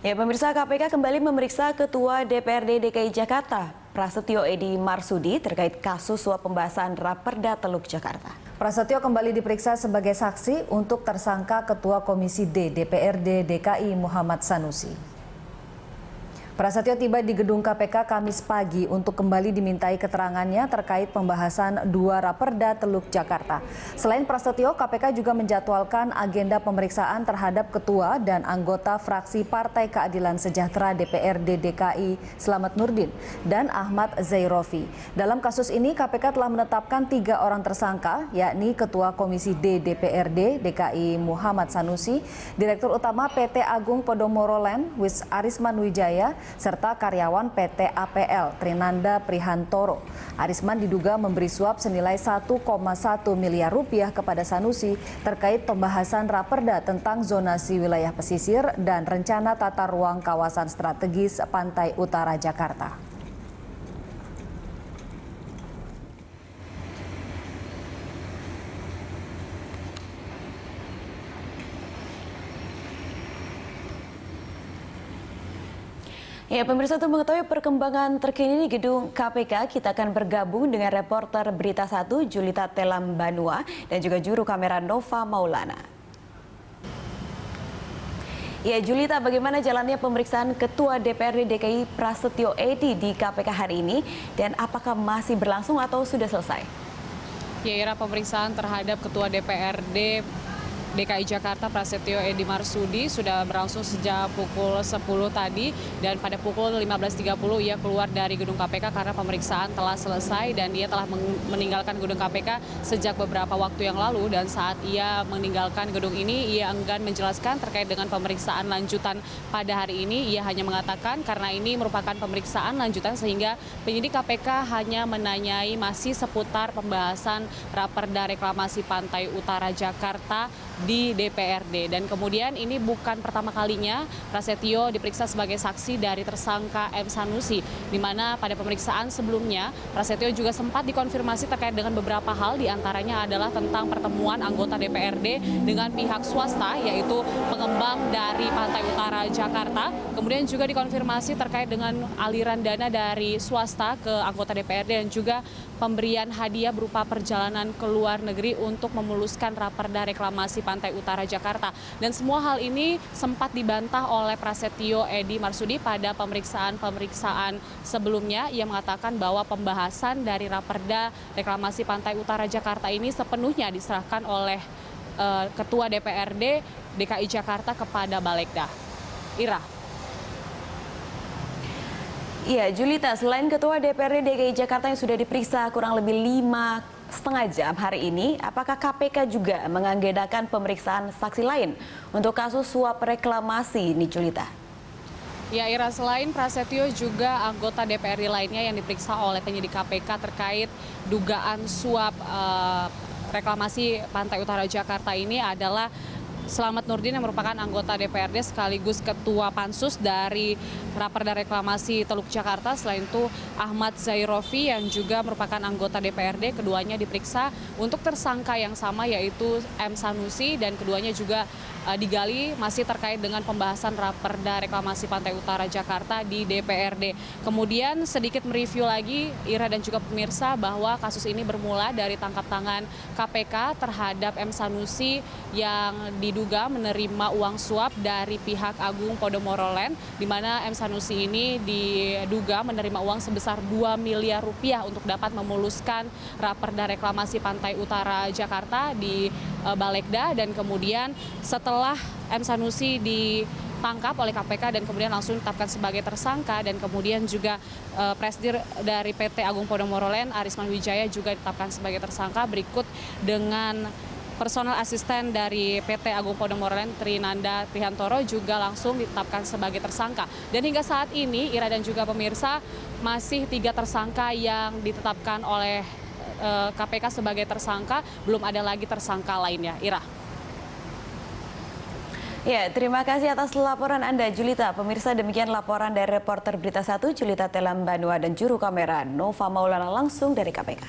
Ya, pemirsa, KPK kembali memeriksa Ketua DPRD DKI Jakarta, Prasetyo Edy Marsudi, terkait kasus suap pembahasan Raperda Teluk Jakarta. Prasetyo kembali diperiksa sebagai saksi untuk tersangka Ketua Komisi D DPRD DKI Muhammad Sanusi. Prasetyo tiba di gedung KPK Kamis pagi untuk kembali dimintai keterangannya terkait pembahasan 2 Raperda Teluk Jakarta. Selain Prasetyo, KPK juga menjadwalkan agenda pemeriksaan terhadap Ketua dan anggota fraksi Partai Keadilan Sejahtera DPRD DKI Slamet Nurdin dan Ahmad Zairofi. Dalam kasus ini, KPK telah menetapkan 3 orang tersangka, yakni Ketua Komisi D DPRD DKI Muhammad Sanusi, Direktur Utama PT Agung Podomoro Land Arisman Wijaya, serta karyawan PT APL Trinanda Prihantoro. Arisman diduga memberi suap senilai 1,1 miliar rupiah kepada Sanusi terkait pembahasan Raperda tentang zonasi wilayah pesisir dan rencana tata ruang kawasan strategis Pantai Utara Jakarta. Ya, pemirsa, untuk mengetahui perkembangan terkini di gedung KPK, kita akan bergabung dengan reporter Berita 1 Julita Telambanua dan juga juru kamera Nova Maulana. Ya, Julita, bagaimana jalannya pemeriksaan Ketua DPRD DKI Prasetyo Edy di KPK hari ini dan apakah masih berlangsung atau sudah selesai? Ya, Ira, pemeriksaan terhadap Ketua DPRD DKI Jakarta Prasetyo Edy Marsudi sudah berlangsung sejak pukul 10 tadi dan pada pukul 15.30 ia keluar dari gedung KPK karena pemeriksaan telah selesai dan ia telah meninggalkan gedung KPK sejak beberapa waktu yang lalu. Dan saat ia meninggalkan gedung ini, ia enggan menjelaskan terkait dengan pemeriksaan lanjutan pada hari ini. Ia hanya mengatakan karena ini merupakan pemeriksaan lanjutan sehingga penyidik KPK hanya menanyai masih seputar pembahasan Raperda Reklamasi Pantai Utara Jakarta di DPRD. Dan kemudian ini bukan pertama kalinya Prasetyo diperiksa sebagai saksi dari tersangka M. Sanusi, di mana pada pemeriksaan sebelumnya Prasetyo juga sempat dikonfirmasi terkait dengan beberapa hal, diantaranya adalah tentang pertemuan anggota DPRD dengan pihak swasta, yaitu pengembang dari Pantai Utara Jakarta. Kemudian juga dikonfirmasi terkait dengan aliran dana dari swasta ke anggota DPRD dan juga pemberian hadiah berupa perjalanan ke luar negeri untuk memuluskan Raperda Reklamasi Pantai Utara Jakarta. Dan semua hal ini sempat dibantah oleh Prasetyo Edy Marsudi pada pemeriksaan sebelumnya. Ia mengatakan bahwa pembahasan dari Raperda Reklamasi Pantai Utara Jakarta ini sepenuhnya diserahkan oleh Ketua DPRD DKI Jakarta kepada Balegda. Ira. Iya, Julita, selain Ketua DPRD DKI Jakarta yang sudah diperiksa kurang lebih 5,5 jam hari ini, apakah KPK juga mengagendakan pemeriksaan saksi lain untuk kasus suap reklamasi ini, Julita? Ya, Ira, selain Prasetyo juga anggota DPRD lainnya yang diperiksa oleh penyidik KPK terkait dugaan suap reklamasi Pantai Utara Jakarta ini adalah Slamet Nurdin yang merupakan anggota DPRD sekaligus Ketua Pansus dari Raperda Reklamasi Teluk Jakarta. Selain itu Ahmad Zairofi yang juga merupakan anggota DPRD, keduanya diperiksa untuk tersangka yang sama yaitu M. Sanusi, dan keduanya juga digali masih terkait dengan pembahasan Raperda Reklamasi Pantai Utara Jakarta di DPRD. Kemudian sedikit mereview lagi, Ira dan juga pemirsa, bahwa kasus ini bermula dari tangkap tangan KPK terhadap M. Sanusi yang diduga menerima uang suap dari pihak Agung Podomoro Land, di mana M. Sanusi ini diduga menerima uang sebesar 2 miliar rupiah untuk dapat memuluskan Raperda Reklamasi Pantai Utara Jakarta di Balegda. Dan kemudian setelah M. Sanusi ditangkap oleh KPK dan kemudian langsung ditetapkan sebagai tersangka, dan kemudian juga Presdir dari PT Agung Podomoro Land Arisman Wijaya juga ditetapkan sebagai tersangka, berikut dengan personel asisten dari PT Agung Podomoro Land Trinanda Prihantoro juga langsung ditetapkan sebagai tersangka. Dan hingga saat ini, Ira dan juga pemirsa, masih 3 tersangka yang ditetapkan oleh KPK sebagai tersangka, belum ada lagi tersangka lainnya. Ira. Ya, terima kasih atas laporan Anda, Julita. Pemirsa, demikian laporan dari reporter Berita 1 Julita Telambanua dan juru kamera Nova Maulana langsung dari KPK.